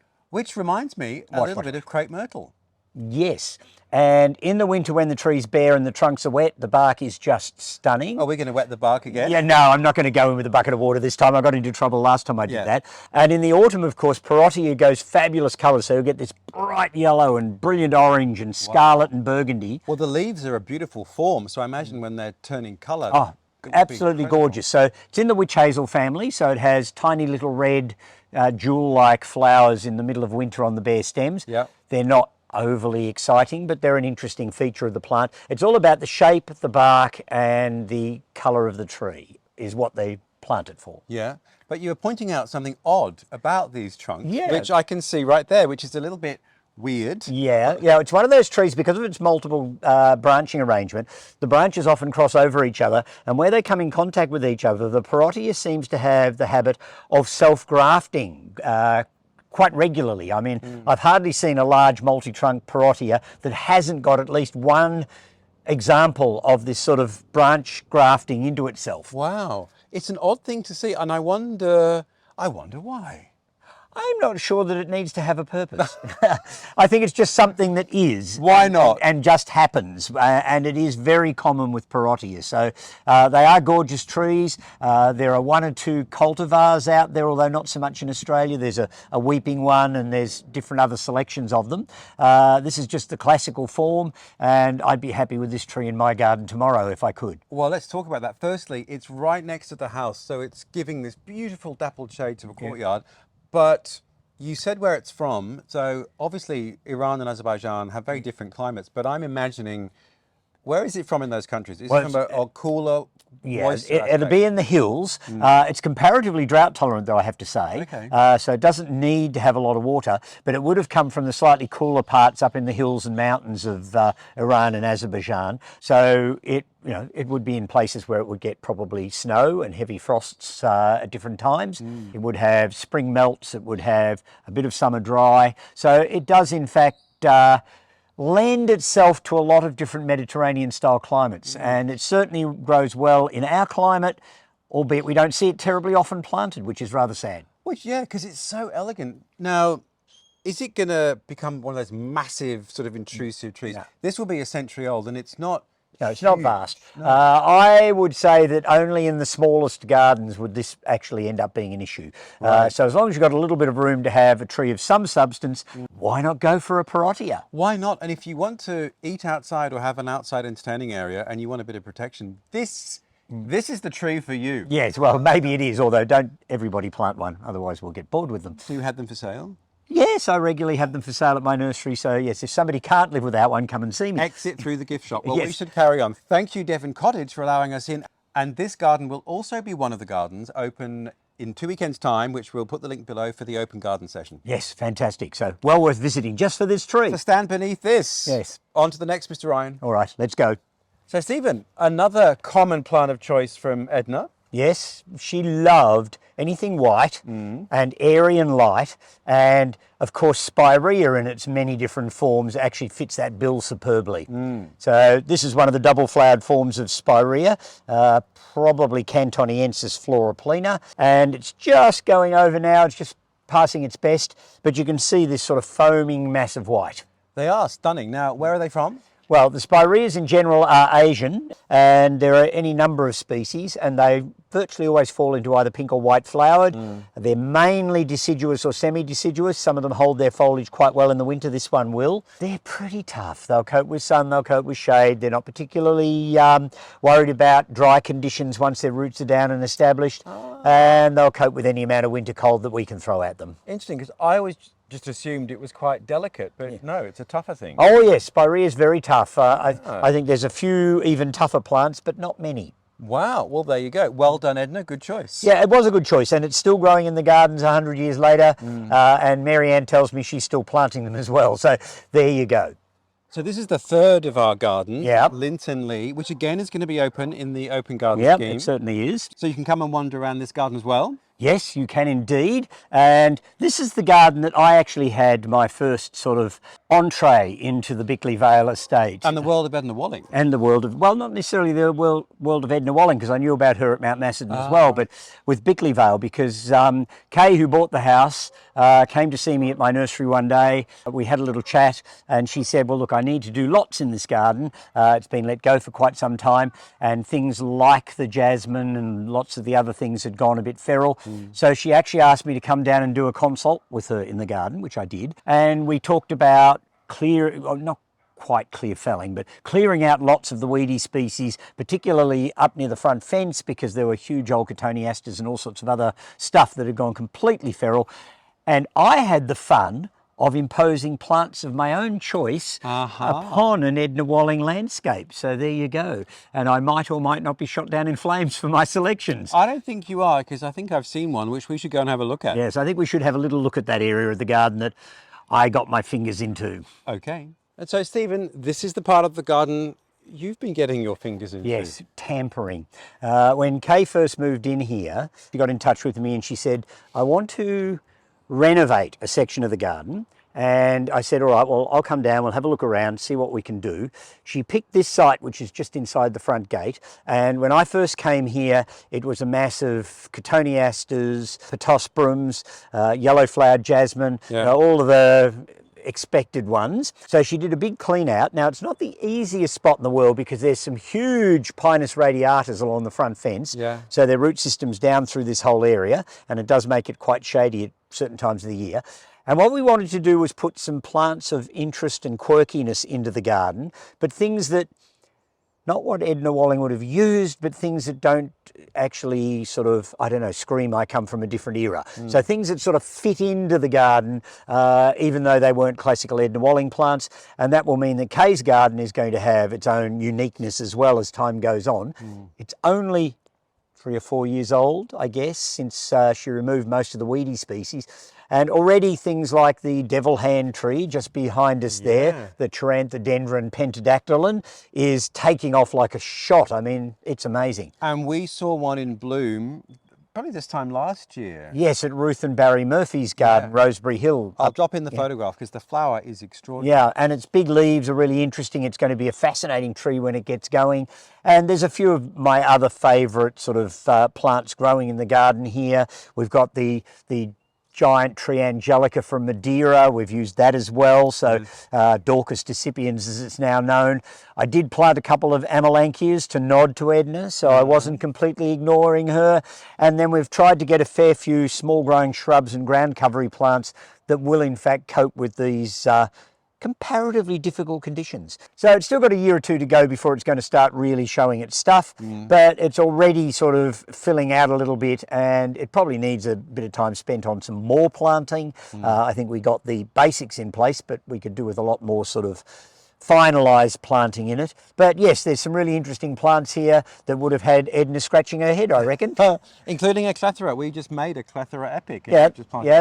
[SPEAKER 2] reminds me a little bit of crepe myrtle.
[SPEAKER 1] yes, and in the winter when the tree's bare and the trunks are wet, the bark is just stunning.
[SPEAKER 2] Are we going to wet the bark again?
[SPEAKER 1] Yeah, no, I'm not going to go in with a bucket of water this time. I got into trouble last time I did
[SPEAKER 2] Yeah.
[SPEAKER 1] that. And in the autumn, of course, Partia goes fabulous colours. So you get this bright yellow and brilliant orange and scarlet and burgundy.
[SPEAKER 2] Well, the leaves are a beautiful form, so I imagine when they're turning colour.
[SPEAKER 1] Oh,
[SPEAKER 2] it would be
[SPEAKER 1] absolutely
[SPEAKER 2] incredible.
[SPEAKER 1] gorgeous. So it's in the witch hazel family. So it has tiny little red jewel-like flowers in the middle of winter on the bare stems.
[SPEAKER 2] Yeah.
[SPEAKER 1] They're not overly exciting, but they're an interesting feature of the plant. It's all about the shape, the bark, and the colour of the tree is what they plant it for.
[SPEAKER 2] Yeah, but you were pointing out something odd about these trunks,
[SPEAKER 1] Yeah.
[SPEAKER 2] which I can see right there, which is a little bit weird.
[SPEAKER 1] Yeah, it's one of those trees, because of its multiple branching arrangement, the branches often cross over each other, and where they come in contact with each other, the Partia seems to have the habit of self-grafting quite regularly. I mean, I've hardly seen a large multi-trunk Partia that hasn't got at least one example of this sort of branch grafting into itself.
[SPEAKER 2] Wow, it's an odd thing to see, and I wonder why.
[SPEAKER 1] I'm not sure that it needs to have a purpose. I think it's just something that is.
[SPEAKER 2] Why not?
[SPEAKER 1] And just happens. And it is very common with Partia. So they are gorgeous trees. There are one or two cultivars out there, although not so much in Australia. There's a weeping one, and there's different other selections of them. This is just the classical form, and I'd be happy with this tree in my garden tomorrow if I could.
[SPEAKER 2] Well, let's talk about that. Firstly, it's right next to the house, so it's giving this beautiful dappled shade to a courtyard. But you said where it's from, so obviously Iran and Azerbaijan have very different climates, but I'm imagining, where is it from in those countries? Is it from a cooler, moister
[SPEAKER 1] it'll
[SPEAKER 2] aspect?
[SPEAKER 1] be in the hills. It's comparatively drought tolerant, though, I have to say.
[SPEAKER 2] Okay.
[SPEAKER 1] So it doesn't need to have a lot of water, but it would have come from the slightly cooler parts up in the hills and mountains of Iran and Azerbaijan. So it would be in places where it would get probably snow and heavy frosts at different times. It would have spring melts. It would have a bit of summer dry. So it does, in fact, lend itself to a lot of different Mediterranean style climates, and it certainly grows well in our climate, albeit we don't see it terribly often planted, which is rather sad.
[SPEAKER 2] Which, yeah, because it's so elegant. Now, is it going to become one of those massive sort of intrusive trees?
[SPEAKER 1] No.
[SPEAKER 2] This will be a century old, and it's not
[SPEAKER 1] No, it's not vast. I would say that only in the smallest gardens would this actually end up being an issue. So as long as you've got a little bit of room to have a tree of some substance, why not go for a Partia?
[SPEAKER 2] Why not? And if you want to eat outside or have an outside entertaining area and you want a bit of protection, this is the tree for you.
[SPEAKER 1] Yes, well, maybe it is, although don't everybody plant one, otherwise we'll get bored with them.
[SPEAKER 2] So you had them for sale?
[SPEAKER 1] Yes, I regularly have them for sale at my nursery, so yes, if somebody can't live without one, come and see me.
[SPEAKER 2] Exit through the gift shop. Well, we
[SPEAKER 1] Yes.
[SPEAKER 2] should carry on. Thank you, Devon Cottage, for allowing us in. And this garden will also be one of the gardens open in 2 weekends' time, which we'll put the link below for the open garden session.
[SPEAKER 1] Yes, fantastic. So well worth visiting just for this tree.
[SPEAKER 2] So stand beneath this.
[SPEAKER 1] Yes.
[SPEAKER 2] On to the next, Mr. Ryan.
[SPEAKER 1] All right, let's go.
[SPEAKER 2] So, Stephen, another common plant of choice from Edna.
[SPEAKER 1] Yes, she loved anything white and airy and light, and of course Spirea in its many different forms actually fits that bill superbly. So this is one of the double flowered forms of Spirea, probably Cantoniensis floriplena, and it's just going over now, it's just passing its best, but you can see this sort of foaming mass of white.
[SPEAKER 2] They are stunning. Now, where are they from?
[SPEAKER 1] Well, the Spireas in general are Asian, and there are any number of species, and they virtually always fall into either pink or white flowered. They're mainly deciduous or semi-deciduous. Some of them hold their foliage quite well in the winter. This one will. They're pretty tough. They'll cope with sun, they'll cope with shade. They're not particularly worried about dry conditions once their roots are down and established, and they'll cope with any amount of winter cold that we can throw at them.
[SPEAKER 2] Interesting, because I always just assumed it was quite delicate, but no, it's a tougher thing.
[SPEAKER 1] Oh yes, Spirea is very tough. I think there's a few even tougher plants, but not many.
[SPEAKER 2] Wow, well, there you go. Well done, Edna. Good choice.
[SPEAKER 1] Yeah, it was a good choice, and it's still growing in the gardens 100 years later, and Marianne tells me she's still planting them as well, so there you go.
[SPEAKER 2] So this is the third of our garden,
[SPEAKER 1] Yep.
[SPEAKER 2] Linton Lee, which again is going to be open in the open garden
[SPEAKER 1] Yep,
[SPEAKER 2] scheme.
[SPEAKER 1] it certainly is.
[SPEAKER 2] So you can come and wander around this garden as well.
[SPEAKER 1] Yes, you can indeed. And this is the garden that I actually had my first sort of entree into the Bickleigh Vale estate.
[SPEAKER 2] And the world of Edna Walling.
[SPEAKER 1] And the world of, well, not necessarily the world of Edna Walling, because I knew about her at Mount Macedon as well, but with Bickleigh Vale, because Kay, who bought the house, came to see me at my nursery one day. We had a little chat, and she said, well, look, I need to do lots in this garden. It's been let go for quite some time, and things like the jasmine and lots of the other things had gone a bit feral. So she actually asked me to come down and do a consult with her in the garden, which I did. And we talked about not quite clear felling, but clearing out lots of the weedy species, particularly up near the front fence, because there were huge old Cotoneasters and all sorts of other stuff that had gone completely feral. And I had the fun of imposing plants of my own choice upon an Edna Walling landscape. So there you go. And I might or might not be shot down in flames for my selections.
[SPEAKER 2] I don't think you are, because I think I've seen one, which we should go and have a look at.
[SPEAKER 1] Yes, I think we should have a little look at that area of the garden that I got my fingers into.
[SPEAKER 2] Okay. And so, Stephen, this is the part of the garden you've been getting your fingers into.
[SPEAKER 1] Yes, tampering. When Kay first moved in here, she got in touch with me and she said, I want to renovate a section of the garden. And I said, all right, well, I'll come down, we'll have a look around, see what we can do. She picked this site, which is just inside the front gate. And when I first came here, it was a mass of Cotoneasters, Pittosporums, yellow-flowered jasmine, all of the expected ones. So she did a big clean out. Now, it's not the easiest spot in the world because there's some huge Pinus radiatas along the front fence. So their root system's down through this whole area, and it does make it quite shady at certain times of the year. And what we wanted to do was put some plants of interest and quirkiness into the garden, but things that, not what Edna Walling would have used, but things that don't actually sort of, I don't know, scream I come from a different era. So things that sort of fit into the garden, even though they weren't classical Edna Walling plants. And that will mean that Kay's garden is going to have its own uniqueness as well as time goes on. It's only 3 or 4 years old, I guess, since she removed most of the weedy species. And already things like the devil hand tree just behind us there, the Dendron pentadactylon, is taking off like a shot. I mean, it's amazing.
[SPEAKER 2] And we saw one in bloom probably this time last year.
[SPEAKER 1] Yes, at Ruth and Barry Murphy's garden, Rosebery Hill.
[SPEAKER 2] I'll drop in the photograph because the flower is extraordinary.
[SPEAKER 1] Yeah, and its big leaves are really interesting. It's going to be a fascinating tree when it gets going. And there's a few of my other favourite sort of plants growing in the garden here. We've got the giant Triangelica from Madeira. We've used that as well. So Dorcas decipiens, as it's now known. I did plant a couple of Amelanchias to nod to Edna, so I wasn't completely ignoring her. And then we've tried to get a fair few small growing shrubs and ground covery plants that will in fact cope with these comparatively difficult conditions. So it's still got a year or two to go before it's going to start really showing its stuff, but it's already sort of filling out a little bit, and it probably needs a bit of time spent on some more planting. I think we got the basics in place, but we could do with a lot more sort of finalised planting in it. But yes, there's some really interesting plants here that would have had Edna scratching her head, I reckon.
[SPEAKER 2] Including a clethra. We just made a clethra epic.
[SPEAKER 1] Yeah,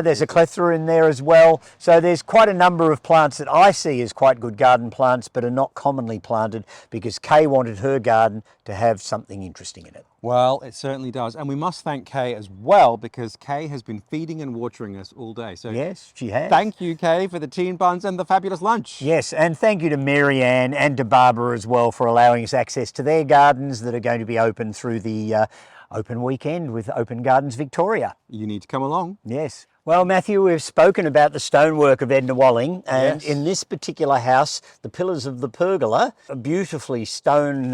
[SPEAKER 1] there's a clethra in there as well. So there's quite a number of plants that I see as quite good garden plants, but are not commonly planted because Kay wanted her garden to have something interesting in it.
[SPEAKER 2] Well, it certainly does. And we must thank Kay as well, because Kay has been feeding and watering us all day. So
[SPEAKER 1] yes, she has.
[SPEAKER 2] Thank you, Kay, for the tea and buns and the fabulous lunch.
[SPEAKER 1] Yes, and thank you to Marianne and to Barbara as well for allowing us access to their gardens that are going to be open through the open weekend with Open Gardens Victoria.
[SPEAKER 2] You need to come along.
[SPEAKER 1] Yes. Well, Matthew, we've spoken about the stonework of Edna Walling, and in this particular house, the pillars of the pergola are beautifully stone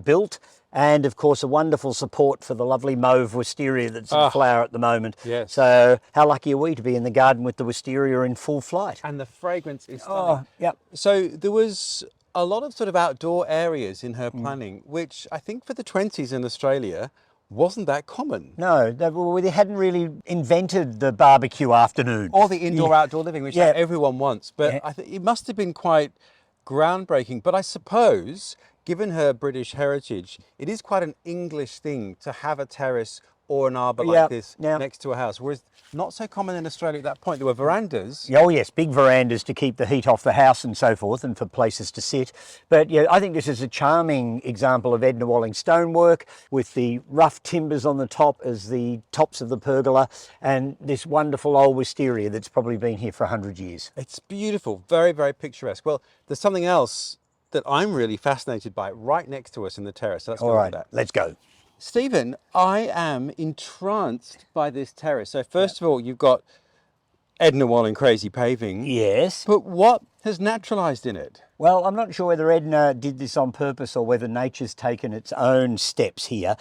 [SPEAKER 1] built, and of course a wonderful support for the lovely mauve wisteria that's in flower at the moment.
[SPEAKER 2] Yes.
[SPEAKER 1] So how lucky are we to be in the garden with the wisteria in full flight?
[SPEAKER 2] And the fragrance is stunning.
[SPEAKER 1] Oh, yep.
[SPEAKER 2] So there was a lot of sort of outdoor areas in her planning, which I think for the 20s in Australia wasn't that common.
[SPEAKER 1] No, they hadn't really invented the barbecue afternoon.
[SPEAKER 2] Or the indoor-outdoor living, which everyone wants. But I think it must have been quite groundbreaking. But I suppose, given her British heritage, it is quite an English thing to have a terrace or an arbour like this next to a house, whereas not so common in Australia at that point. There were verandas.
[SPEAKER 1] Oh yes, big verandas to keep the heat off the house and so forth, and for places to sit. But yeah, I think this is a charming example of Edna Walling stonework, with the rough timbers on the top as the tops of the pergola, and this wonderful old wisteria that's probably been here for 100 years.
[SPEAKER 2] It's beautiful, very, very picturesque. Well, there's something else that I'm really fascinated by right next to us in the terrace. So let's go with that.
[SPEAKER 1] Let's go.
[SPEAKER 2] Stephen, I am entranced by this terrace. So first of all, you've got Edna Walling crazy paving.
[SPEAKER 1] Yes.
[SPEAKER 2] But what has naturalised in it?
[SPEAKER 1] Well, I'm not sure whether Edna did this on purpose or whether nature's taken its own steps here,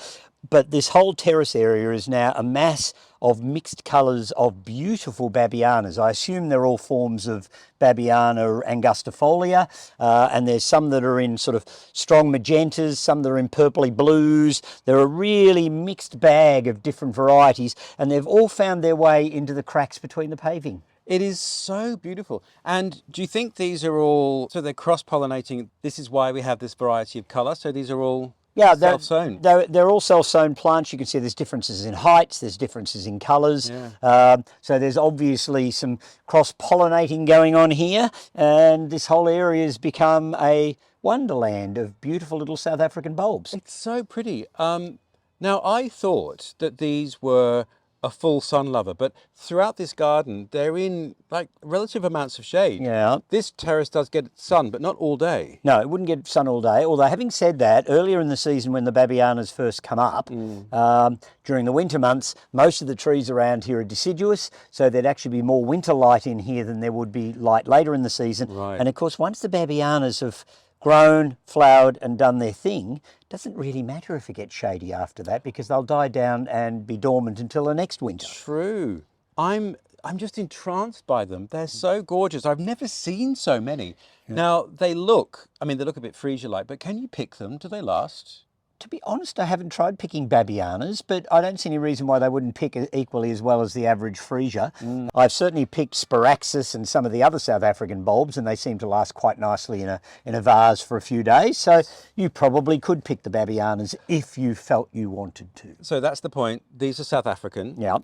[SPEAKER 1] but this whole terrace area is now a mass of mixed colours of beautiful babianas. I assume they're all forms of Babiana angustifolia, and there's some that are in sort of strong magentas, some that are in purpley blues. They're a really mixed bag of different varieties, and they've all found their way into the cracks between the paving.
[SPEAKER 2] It is so beautiful. And do you think these are all, so they're cross-pollinating, this is why we have this variety of colour, so these are all self-sown?
[SPEAKER 1] They're all self-sown plants. You can see there's differences in heights, there's differences in colours. So there's obviously some cross-pollinating going on here, and this whole area has become a wonderland of beautiful little South African bulbs.
[SPEAKER 2] It's so pretty. Now, I thought that these were a full sun lover, but throughout this garden, they're in like relative amounts of shade.
[SPEAKER 1] Yeah.
[SPEAKER 2] This terrace does get sun, but not all day.
[SPEAKER 1] No, it wouldn't get sun all day. Although having said that, earlier in the season when the babianas first come up, during the winter months, most of the trees around here are deciduous, so there'd actually be more winter light in here than there would be light later in the season.
[SPEAKER 2] Right.
[SPEAKER 1] And of course, once the babianas have grown, flowered and done their thing, doesn't really matter if it gets shady after that, because they'll die down and be dormant until the next winter.
[SPEAKER 2] True. I'm just entranced by them. They're so gorgeous. I've never seen so many. Now, they look a bit freesia-like, but can you pick them? Do they last?
[SPEAKER 1] To be honest, I haven't tried picking babianas, but I don't see any reason why they wouldn't pick equally as well as the average freesia. I've certainly picked Sparaxis and some of the other South African bulbs, and they seem to last quite nicely in a vase for a few days. So you probably could pick the babianas if you felt you wanted to.
[SPEAKER 2] So that's the point. These are South African.
[SPEAKER 1] Yeah.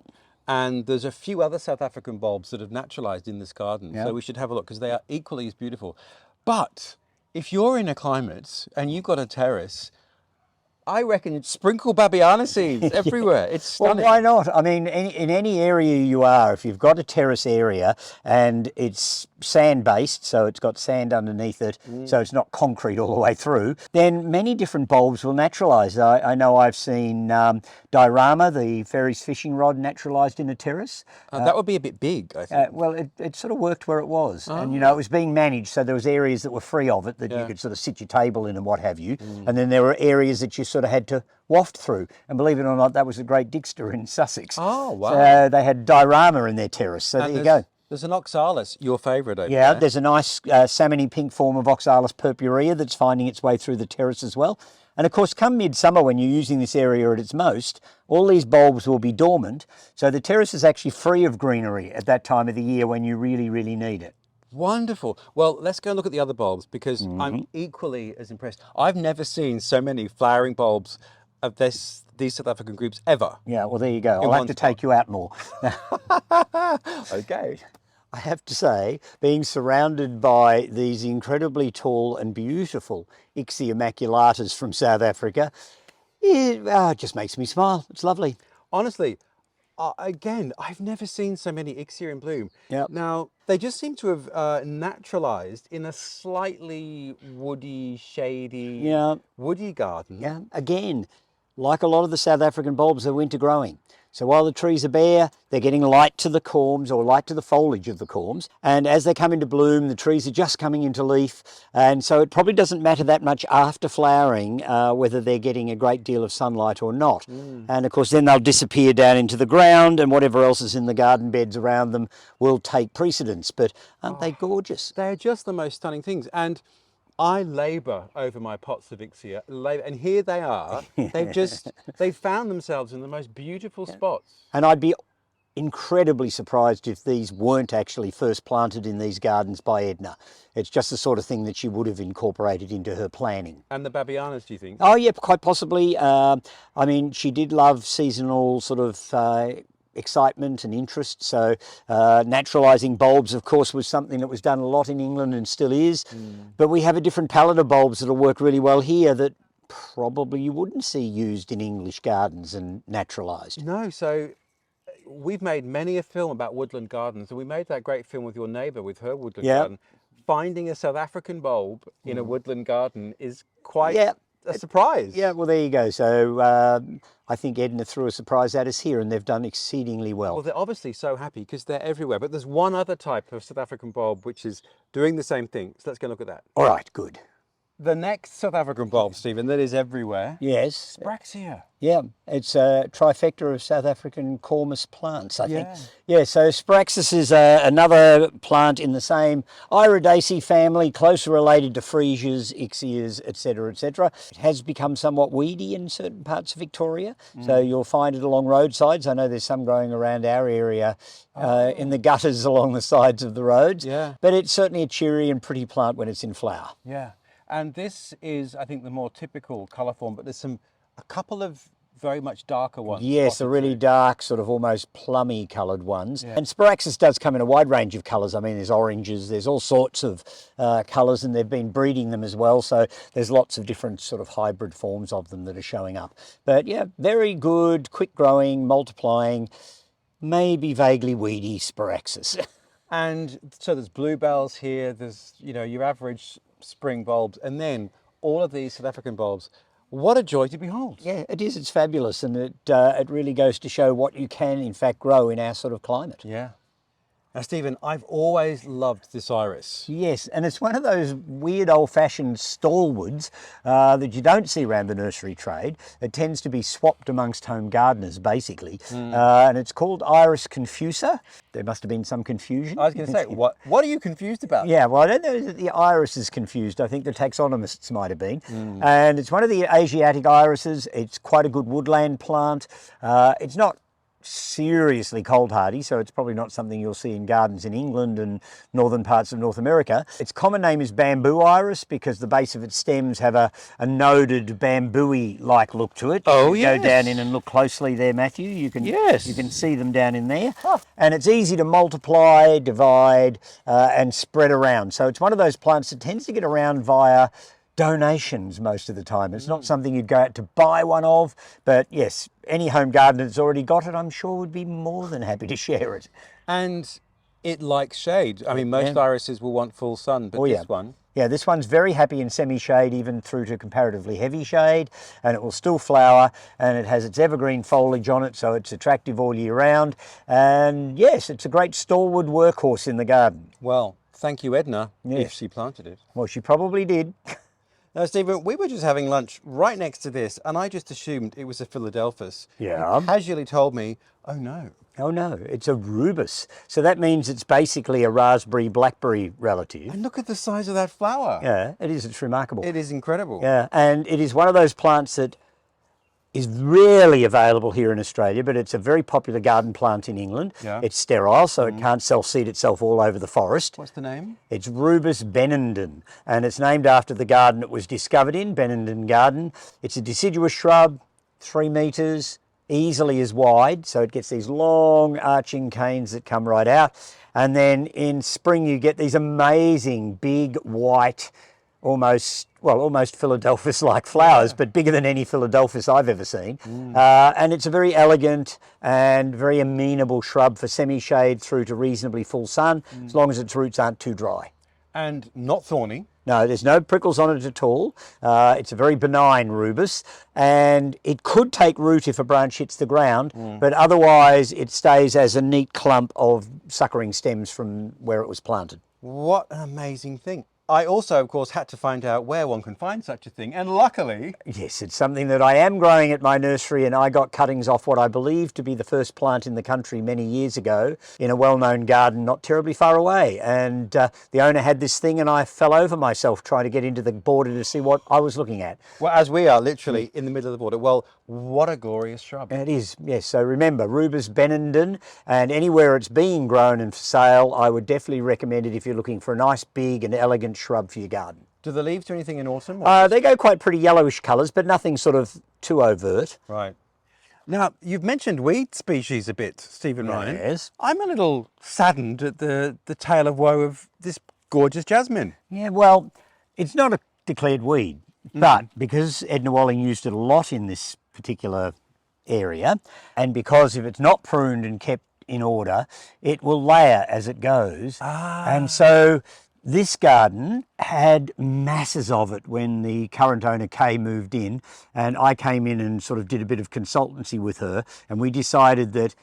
[SPEAKER 2] And there's a few other South African bulbs that have naturalised in this garden. So we should have a look, because they are equally as beautiful. But if you're in a climate and you've got a terrace, I reckon sprinkle babiana seeds everywhere. It's
[SPEAKER 1] Well,
[SPEAKER 2] stunning.
[SPEAKER 1] why not? I mean, in any area you are, if you've got a terrace area and it's sand-based, so it's got sand underneath it, so it's not concrete all the way through, then many different bulbs will naturalise. I know I've seen diorama, the Ferry's fishing rod, naturalised in a terrace.
[SPEAKER 2] That would be a bit big, I think.
[SPEAKER 1] Well, it sort of worked where it was. And, you know, it was being managed, so there was areas that were free of it that you could sort of sit your table in and what have you. And then there were areas that you sort of had to waft through. And believe it or not, that was the Great Dixter in Sussex.
[SPEAKER 2] Oh, wow.
[SPEAKER 1] So they had diorama in their terrace, so
[SPEAKER 2] And
[SPEAKER 1] there you go.
[SPEAKER 2] There's an oxalis, your favourite over
[SPEAKER 1] Yeah,
[SPEAKER 2] there.
[SPEAKER 1] there's a nice salmony pink form of Oxalis purpurea that's finding its way through the terrace as well. And of course, come midsummer, when you're using this area at its most, all these bulbs will be dormant. So the terrace is actually free of greenery at that time of the year when you really, really need it.
[SPEAKER 2] Wonderful. Well, let's go and look at the other bulbs because I'm equally as impressed. I've never seen so many flowering bulbs of these South African groups ever.
[SPEAKER 1] Yeah, well, there you go. I'll
[SPEAKER 2] one
[SPEAKER 1] have to take you out more.
[SPEAKER 2] Okay.
[SPEAKER 1] I have to say, being surrounded by these incredibly tall and beautiful Ixia immaculatas from South Africa, it just makes me smile. It's lovely.
[SPEAKER 2] Honestly, again, I've never seen so many Ixia in bloom.
[SPEAKER 1] Yep.
[SPEAKER 2] Now, they just seem to have naturalised in a slightly woody, shady,
[SPEAKER 1] Yeah.
[SPEAKER 2] woody garden.
[SPEAKER 1] Yeah, again, like a lot of the South African bulbs, they're winter growing. So while the trees are bare, they're getting light to the corms or light to the foliage of the corms. And as they come into bloom, the trees are just coming into leaf. And so it probably doesn't matter that much after flowering whether they're getting a great deal of sunlight or not. And of course, then they'll disappear down into the ground and whatever else is in the garden beds around them will take precedence. But aren't they gorgeous?
[SPEAKER 2] They're just the most stunning things. And I labour over my pots of Ixia, and here they are. They've found themselves in the most beautiful spots.
[SPEAKER 1] And I'd be incredibly surprised if these weren't actually first planted in these gardens by Edna. It's just the sort of thing that she would have incorporated into her planning.
[SPEAKER 2] And the babianas, do you think?
[SPEAKER 1] Oh yeah, quite possibly. I mean, she did love seasonal sort of excitement and interest, so naturalising bulbs of course was something that was done a lot in England and still is, but we have a different palette of bulbs that'll work really well here that probably you wouldn't see used in English gardens and naturalised.
[SPEAKER 2] No, so we've made many a film about woodland gardens, and we made that great film with your neighbour with her woodland garden. Finding a South African bulb in a woodland garden is quite a surprise.
[SPEAKER 1] Yeah, well there you go. So I think Edna threw a surprise at us here and they've done exceedingly well.
[SPEAKER 2] Well, they're obviously so happy because they're everywhere, but there's one other type of South African bulb which is doing the same thing. So let's go look at that.
[SPEAKER 1] All right, good.
[SPEAKER 2] The next South African bulb, Stephen, that is everywhere.
[SPEAKER 1] Yes.
[SPEAKER 2] Spraxia.
[SPEAKER 1] Yeah, it's a trifecta of South African cormus plants, I think.
[SPEAKER 2] Yeah.
[SPEAKER 1] Yeah, so Spraxis is another plant in the same Iridaceae family, closely related to freesias, Ixias, etc., etc. It has become somewhat weedy in certain parts of Victoria, so you'll find it along roadsides. I know there's some growing around our area in the gutters along the sides of the roads, but it's certainly a cheery and pretty plant when it's in flower.
[SPEAKER 2] Yeah. And this is, I think, the more typical colour form, but there's a couple of very much darker ones.
[SPEAKER 1] Yes, the really dark, sort of almost plummy coloured ones. And Sparaxis does come in a wide range of colours. I mean, there's oranges, there's all sorts of colours, and they've been breeding them as well. So there's lots of different sort of hybrid forms of them that are showing up. But yeah, very good, quick growing, multiplying, maybe vaguely weedy Sparaxis.
[SPEAKER 2] And so there's bluebells here, there's, you know, your average spring bulbs, and then all of these South African bulbs. What a joy to behold.
[SPEAKER 1] Yeah, it is. It's fabulous, and it really goes to show what you can, in fact, grow in our sort of climate.
[SPEAKER 2] Yeah. Now, Stephen, I've always loved this iris.
[SPEAKER 1] Yes, and it's one of those weird old-fashioned stallwoods that you don't see around the nursery trade. It tends to be swapped amongst home gardeners, basically, and it's called Iris confusa. There must have been some confusion.
[SPEAKER 2] I was going to say, what are you confused about?
[SPEAKER 1] Yeah, well, I don't know that the iris is confused. I think the taxonomists might have been. And it's one of the Asiatic irises. It's quite a good woodland plant. It's not seriously cold hardy, so it's probably not something you'll see in gardens in England and northern parts of North America. Its common name is bamboo iris because the base of its stems have a noded bamboo-y like look to it.
[SPEAKER 2] Oh,
[SPEAKER 1] Go down in and look closely there, Matthew. You can see them down in there. And it's easy to multiply, divide and spread around. So it's one of those plants that tends to get around via donations most of the time. It's not something you'd go out to buy one of, but yes, any home gardener that's already got it, I'm sure would be more than happy to share it.
[SPEAKER 2] And it likes shade. I mean, most irises will want full sun, but this one...
[SPEAKER 1] Yeah, this one's very happy in semi-shade, even through to comparatively heavy shade, and it will still flower, and it has its evergreen foliage on it, so it's attractive all year round. And yes, it's a great stalwart workhorse in the garden.
[SPEAKER 2] Well, thank you, Edna,
[SPEAKER 1] Yes.
[SPEAKER 2] if she planted it.
[SPEAKER 1] Well, she probably did.
[SPEAKER 2] Now, Stephen, we were just having lunch right next to this, and I just assumed it was a Philadelphus.
[SPEAKER 1] Yeah.
[SPEAKER 2] You casually told me, oh no.
[SPEAKER 1] Oh no, it's a rubus. So that means it's basically a raspberry blackberry relative.
[SPEAKER 2] And look at the size of that flower.
[SPEAKER 1] Yeah, it is. It's remarkable.
[SPEAKER 2] It is incredible.
[SPEAKER 1] Yeah, and it is one of those plants that is rarely available here in Australia, but it's a very popular garden plant in England.
[SPEAKER 2] Yeah.
[SPEAKER 1] It's sterile, so it can't self-seed itself all over the forest.
[SPEAKER 2] What's the name?
[SPEAKER 1] It's Rubus Benenden, and it's named after the garden it was discovered in, Benenden Garden. It's a deciduous shrub, 3 metres, easily as wide, so it gets these long arching canes that come right out. And then in spring you get these amazing big white, almost Philadelphus-like flowers, but bigger than any Philadelphus I've ever seen. And it's a very elegant and very amenable shrub for semi-shade through to reasonably full sun, as long as its roots aren't too dry.
[SPEAKER 2] And not thorny.
[SPEAKER 1] No, there's no prickles on it at all. It's a very benign rubus, and it could take root if a branch hits the ground, but otherwise it stays as a neat clump of suckering stems from where it was planted.
[SPEAKER 2] What an amazing thing. I also, of course, had to find out where one can find such a thing, and luckily...
[SPEAKER 1] Yes, it's something that I am growing at my nursery, and I got cuttings off what I believe to be the first plant in the country many years ago in a well-known garden not terribly far away. And the owner had this thing, and I fell over myself trying to get into the border to see what I was looking at.
[SPEAKER 2] Well, as we are literally in the middle of the border. Well, what a glorious shrub.
[SPEAKER 1] It is, yes. So remember, Rubus Benenden, and anywhere it's being grown and for sale, I would definitely recommend it if you're looking for a nice, big and elegant shrub for your garden.
[SPEAKER 2] Do the leaves do anything in autumn?
[SPEAKER 1] They go quite pretty yellowish colours, but nothing sort of too overt.
[SPEAKER 2] Right. Now, you've mentioned weed species a bit, Stephen Ryan.
[SPEAKER 1] Yes.
[SPEAKER 2] I'm a little saddened at the tale of woe of this gorgeous jasmine.
[SPEAKER 1] Yeah, well, it's not a declared weed, but because Edna Walling used it a lot in this particular area, and because if it's not pruned and kept in order, it will layer as it goes. And so this garden had masses of it when the current owner, Kay, moved in, and I came in and sort of did a bit of consultancy with her, and we decided that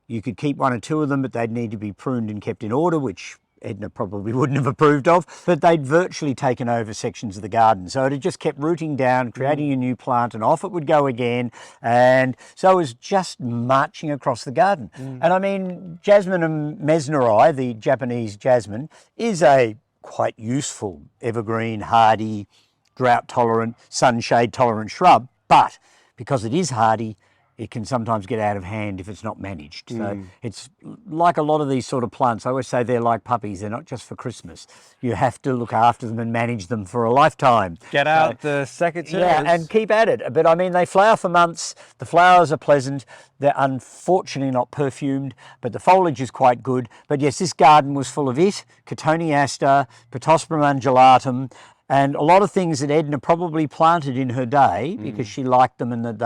[SPEAKER 1] you could keep 1 or 2 of them, but they'd need to be pruned and kept in order, which Edna probably wouldn't have approved of, but they'd virtually taken over sections of the garden. So it had just kept rooting down, creating a new plant, and off it would go again. And so it was just marching across the garden. And I mean, Jasmine mesneri, the Japanese jasmine, is a quite useful evergreen, hardy, drought-tolerant, sunshade-tolerant shrub, but because it is hardy, it can sometimes get out of hand if it's not managed. So it's like a lot of these sort of plants. I always say they're like puppies. They're not just for Christmas. You have to look after them and manage them for a lifetime.
[SPEAKER 2] Get out the secateurs.
[SPEAKER 1] Yeah, and keep at it. But I mean, they flower for months. The flowers are pleasant. They're unfortunately not perfumed, but the foliage is quite good. But yes, this garden was full of it, Cotoneaster, Pittosporum undulatum, and a lot of things that Edna probably planted in her day because she liked them and that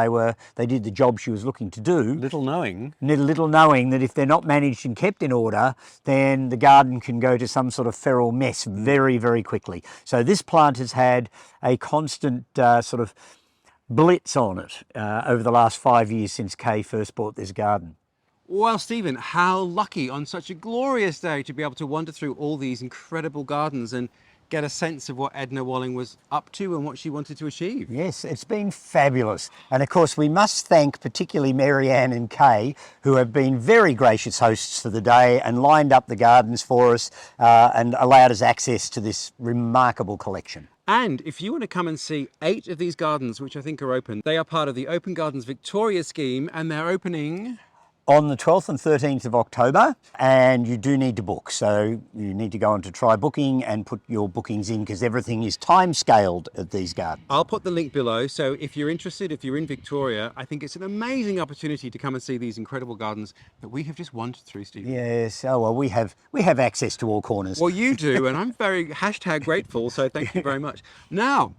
[SPEAKER 1] they did the job she was looking to do.
[SPEAKER 2] Little knowing
[SPEAKER 1] that if they're not managed and kept in order, then the garden can go to some sort of feral mess very, very quickly. So this plant has had a constant sort of blitz on it over the last 5 years since Kay first bought this garden.
[SPEAKER 2] Well, Stephen, how lucky on such a glorious day to be able to wander through all these incredible gardens and get a sense of what Edna Walling was up to and what she wanted to achieve.
[SPEAKER 1] Yes, it's been fabulous. And of course, we must thank particularly Marianne and Kay, who have been very gracious hosts for the day and lined up the gardens for us and allowed us access to this remarkable collection.
[SPEAKER 2] And if you want to come and see 8 of these gardens, which I think are open, they are part of the Open Gardens Victoria scheme, and they're opening
[SPEAKER 1] on the 12th and 13th of October, and you do need to book. So you need to go on to Try Booking and put your bookings in because everything is time scaled at these gardens.
[SPEAKER 2] I'll put the link below. So if you're interested, if you're in Victoria, I think it's an amazing opportunity to come and see these incredible gardens that we have just wandered through, Stephen.
[SPEAKER 1] Yes, oh well, we have access to all corners.
[SPEAKER 2] Well, you do, and I'm very #grateful, so thank you very much. Now,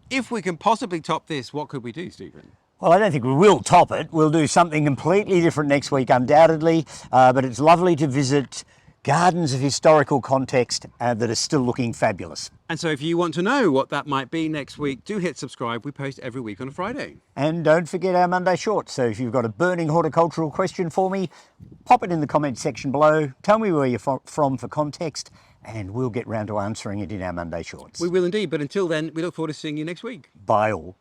[SPEAKER 2] If we can possibly top this, what could we do, Stephen?
[SPEAKER 1] Well, I don't think we will top it. We'll do something completely different next week, undoubtedly. But it's lovely to visit gardens of historical context that are still looking fabulous.
[SPEAKER 2] And so if you want to know what that might be next week, do hit subscribe. We post every week on a Friday.
[SPEAKER 1] And don't forget our Monday Shorts. So if you've got a burning horticultural question for me, pop it in the comment section below. Tell me where you're from for context, and we'll get round to answering it in our Monday Shorts.
[SPEAKER 2] We will indeed. But until then, we look forward to seeing you next week.
[SPEAKER 1] Bye all.